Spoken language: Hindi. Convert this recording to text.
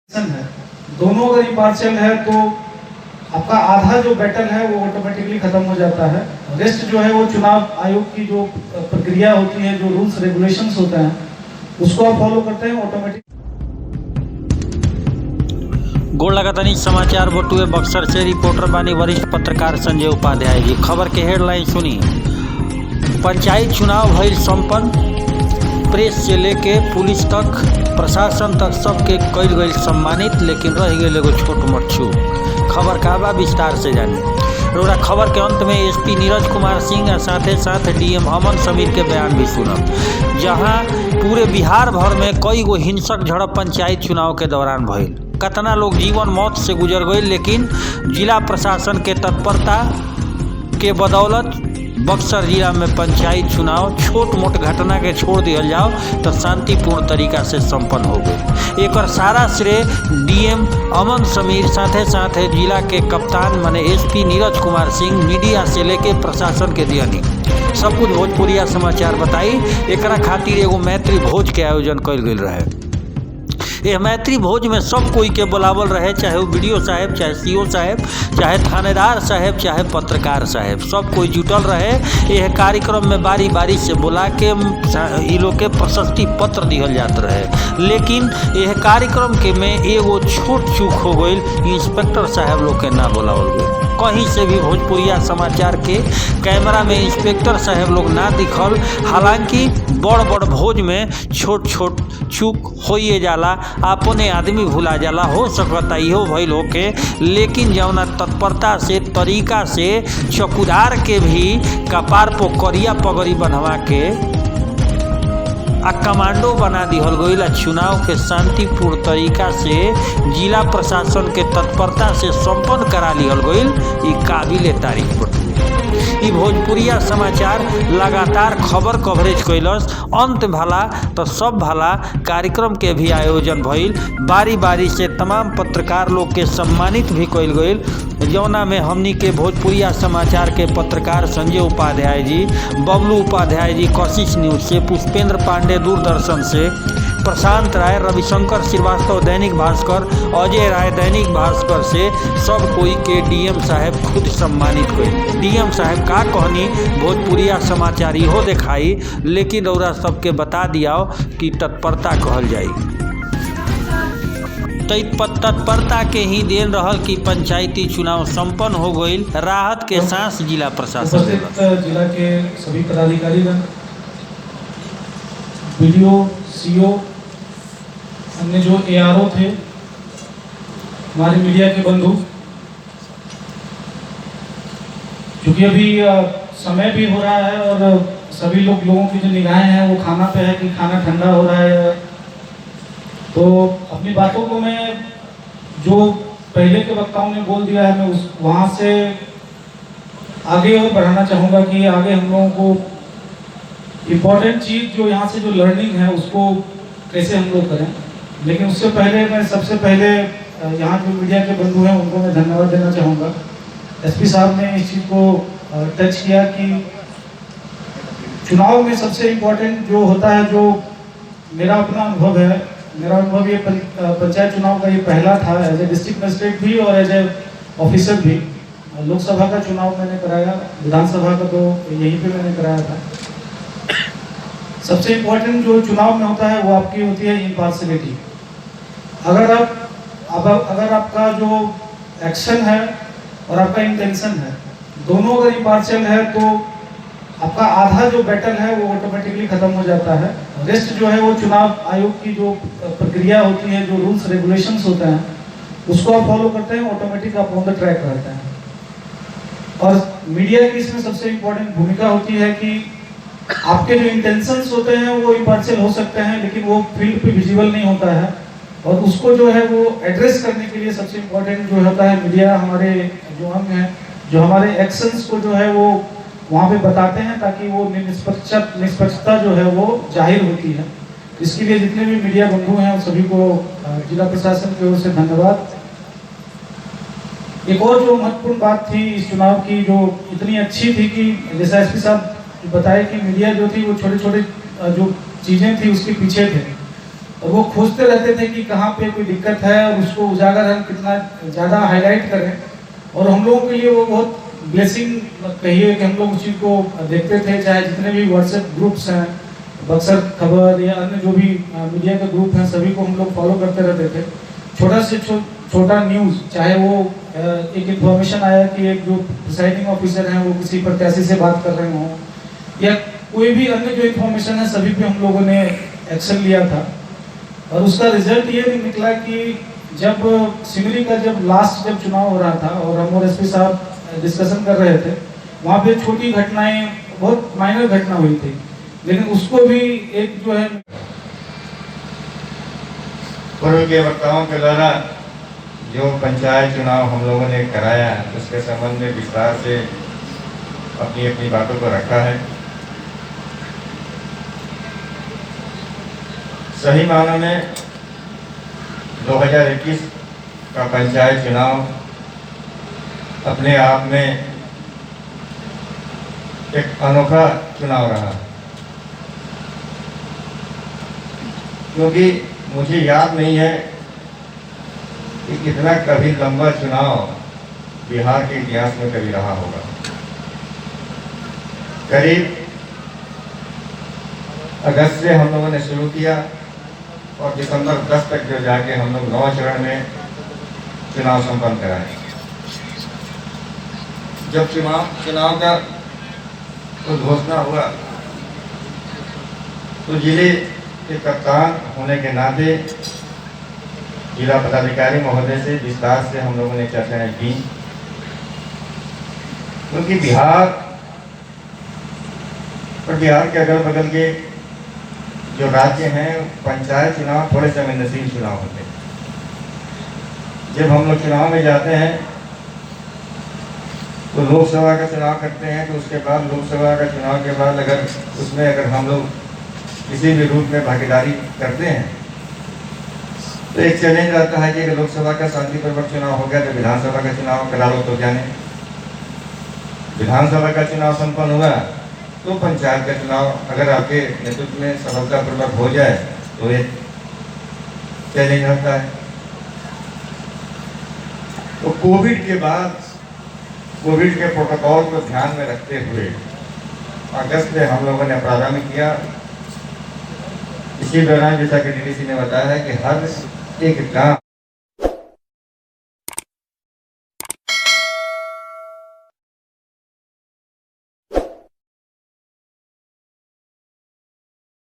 है। दोनों अगर इम्पार्शियल है तो आपका आधा जो बैटल है वो ऑटोमेटिकली खत्म हो जाता है। रेस्ट जो है वो चुनाव आयोग की जो प्रक्रिया होती है, जो रूल्स रेगुलेशंस होते हैं, उसको आप फॉलो करते हैं ऑटोमेटिक। गोड़ लगातानी समाचार बटुए बक्सर से रिपोर्टर बानी वरिष्ठ पत्रकार संजय उपाध्याय जी। खबर के हेडलाइन सुनी। पंचायत चुनाव भइल संपन्न, प्रेस से लेके पुलिस तक, प्रशासन तक सबके कईल गई सम्मानित, लेकिन रह गए एगो छोट मोट चूक। खबर का बा विस्तार से जानी। रोरा खबर के अंत में एसपी नीरज कुमार सिंह और साथे साथ डीएम अमन समीर के बयान भी सुनब, जहां पूरे बिहार भर में कई गो हिंसक झड़प पंचायत चुनाव के दौरान भइल। कतना लोग जीवन मौत से गुजर गए, लेकिन जिला प्रशासन के तत्परता के बदौलत बक्सर जिला में पंचायत चुनाव छोट मोट घटना के छोड़ दिया जाओ तो शांतिपूर्ण तरीका से संपन्न हो गए। एक सारा श्रेय डीएम अमन समीर साथे साथे जिला के कप्तान माने एसपी नीरज कुमार सिंह, मीडिया से लेके प्रशासन के दियनी। सब कुछ भोजपुरिया समाचार बताई। एकरा खातिर एगो मैत्री भोज के आयोजन कल गई रहे। यह मैत्री भोज में सब कोई के बुलावल रहे, चाहे वो बीडीओ साहब, चाहे सीओ साहब, चाहे थानेदार साहब, चाहे पत्रकार साहब, सब कोई जुटल रहे। यह कार्यक्रम में बारी बारी से बुला के इ लोग के प्रशस्ति पत्र दिहल जात रहे। लेकिन यह कार्यक्रम के में एगो छोट चूक हो गई, इंस्पेक्टर साहब लोग के ना बुलावल गई। कहीं से भी भोजपुरिया समाचार के कैमरा में इंस्पेक्टर साहब लोग ना दिखल। हालांकि बड़ बड़ भोज में छोट छोट चूक होइए जाला, अपने आदमी भुला जाला, हो सकता इहो भइल होके। लेकिन जौना तत्परता से, तरीका से चौकीदार के भी कपार पर करिया पगड़ी बनवा के आ कमांडो बना दिहल गई। चुनाव के शांतिपूर्ण तरीका से जिला प्रशासन के तत्परता से संपन्न करा लिहल गई। ये काबिल तारीफ बटुए। ई भोजपुरिया समाचार लगातार खबर कवरेज कैलस। अंत भला तो सब भला कार्यक्रम के भी आयोजन भइल। बारी बारी से तमाम पत्रकार लोग के सम्मानित भी कैल गई, जौना में हमनी के भोजपुरिया समाचार के पत्रकार संजय उपाध्याय जी, बबलू उपाध्याय जी कशिश न्यूज से, पुष्पेंद्र पांडे दूरदर्शन से, प्रशांत राय, रविशंकर श्रीवास्तव दैनिक भास्कर, अजय राय दैनिक भास्कर से सब कोई के डीएम साहब खुद सम्मानित हुए। डीएम साहब का कहनी भोजपुरिया समाचार इहो दिखाई, लेकिन रौरा सबके बता दियाओ कि तत्परता कहल जाई। तत्परता के ही देन रहल कि पंचायती चुनाव संपन्न हो गई। राहत के सांस जिला प्रशासन जिला के सभी पदाधिकारीगण, बीडीओ, सीओ, अन्य जो एआरओ थे, हमारे मीडिया के बंधु, क्योंकि अभी समय भी हो रहा है और सभी लोगों की जो निगाहें हैं वो खाना पे है कि खाना ठंडा हो रहा है, तो अपनी बातों को मैं जो पहले के वक्ताओं ने बोल दिया है, मैं वहाँ से आगे और बढ़ाना चाहूँगा कि आगे हम लोगों को इम्पोर्टेंट चीज़ जो यहाँ से जो लर्निंग है उसको कैसे हम लोग करें। लेकिन उससे पहले मैं सबसे पहले यहाँ जो मीडिया के बंधु हैं उनको मैं धन्यवाद देना चाहूँगा। एसपी साहब ने इस चीज़ को टच किया कि चुनाव में सबसे इम्पोर्टेंट जो होता है, जो मेरा अपना अनुभव है, मेरा अनुभव ये पंचायत चुनाव का ये पहला था एज ए डिस्ट्रिक्ट मजिस्ट्रेट भी और एज ए ऑफिसर भी। लोकसभा का चुनाव मैंने कराया, विधानसभा का तो यहीं पे मैंने कराया था। सबसे इम्पोर्टेंट जो चुनाव में होता है वो आपकी होती है इम्पार्शियलिटी। अगर आपका जो एक्शन है और आपका इंटेंशन है दोनों अगर इम्पार्शियल है तो आपका आधा जो बैटल है वो ऑटोमेटिकली खत्म हो जाता है। रेस्ट जो है वो चुनाव आयोग की जो प्रक्रिया होती है, जो रूल्स रेगुलेशंस होते हैं, उसको आप फॉलो करते हैं, ऑटोमेटिक आप ऑन द ट्रैक रहते हैं। और मीडिया की इसमें सबसे इम्पोर्टेंट भूमिका होती है कि आपके जो इंटेंशंस होते हैं वो इम्पार्शियल हो सकते हैं, लेकिन वो फील्ड पे विजिबल नहीं होता है, और उसको जो है वो एड्रेस करने के लिए सबसे इम्पोर्टेंट जो होता है मीडिया, हमारे जो अंग हैं, जो हमारे एक्शंस को जो है वो वहाँ पे बताते हैं, ताकि वो निष्पक्षता जो है वो जाहिर होती है। इसके लिए जितने भी मीडिया बंधु हैं सभी को जिला प्रशासन की ओर से धन्यवाद। एक और जो महत्वपूर्ण बात थी इस चुनाव की, जो इतनी अच्छी थी कि जैसा एसपी साहब बताए कि मीडिया जो थी वो छोटे छोटे जो चीज़ें थी उसके पीछे थे। और वो खोजते रहते थे कि कहाँ पे कोई दिक्कत है और उसको उजागर हम कितना ज़्यादा हाईलाइट करें। और हम लोगों के लिए वो बहुत ब्लेसिंग कहिए कि हम लोग उस चीज़ को देखते थे, चाहे जितने भी व्हाट्सएप ग्रुप्स हैं, बक्सर खबर या अन्य जो भी मीडिया के ग्रुप हैं, सभी को हम लोग फॉलो करते रहते थे। छोटा से छोटा न्यूज़, चाहे वो एक इन्फॉर्मेशन आया कि एक जो प्रिसाइडिंग ऑफिसर हैं वो किसी प्रत्याशी से बात कर रहे हों, या कोई भी अन्य जो इन्फॉर्मेशन है, सभी पे हम लोगों ने एक्शन लिया था। और उसका रिजल्ट ये भी निकला कि जब सिमरी का लास्ट चुनाव हो रहा था और हम और एसपी साहब डिस्कशन कर रहे थे, वहाँ पे छोटी घटनाएं, बहुत माइनर घटना हुई थी, लेकिन उसको भी एक जो है पूर्व के वक्ताओं के द्वारा जो पंचायत चुनाव हम लोगों ने कराया उसके संबंध में विस्तार से अपनी अपनी बातों को रखा है। सही मानों में 2021 का पंचायत चुनाव अपने आप में एक अनोखा चुनाव रहा, क्योंकि मुझे याद नहीं है कि कितना कभी लंबा चुनाव बिहार के इतिहास में कभी रहा होगा। करीब अगस्त से हम लोगों ने शुरू किया और दिसंबर 10 तक जो जाके हम लोग 9 चरण में चुनाव संपन्न कराए। जब चुनाव का घोषणा हुआ तो जिले के कप्तान होने के नाते जिला पदाधिकारी महोदय से विस्तार से हम लोगों ने चर्चाएं की, क्योंकि बिहार और बिहार के अगल बगल के जो राज्य हैं पंचायत चुनाव थोड़े संवेदनशील चुनाव होते हैं। जब हम लोग चुनाव में जाते हैं तो लोकसभा का चुनाव करते हैं, तो उसके बाद लोकसभा का चुनाव के बाद अगर हम लोग किसी भी रूप में भागीदारी करते हैं तो एक चैलेंज रहता है कि अगर लोकसभा का शांतिपूर्वक चुनाव हो गया तो विधानसभा का चुनाव करा लो तो जाने, विधानसभा का चुनाव संपन्न हुआ तो पंचायत का चुनाव अगर आपके नेतृत्व में सफलतापूर्वक हो जाए तो एक चैलेंज रहता है। तो कोविड के बाद कोविड के प्रोटोकॉल को ध्यान में रखते हुए अगस्त में हम लोगों ने प्रारंभ किया। इसी दौरान जैसा कि डीडीसी ने बताया है कि हर एक गांव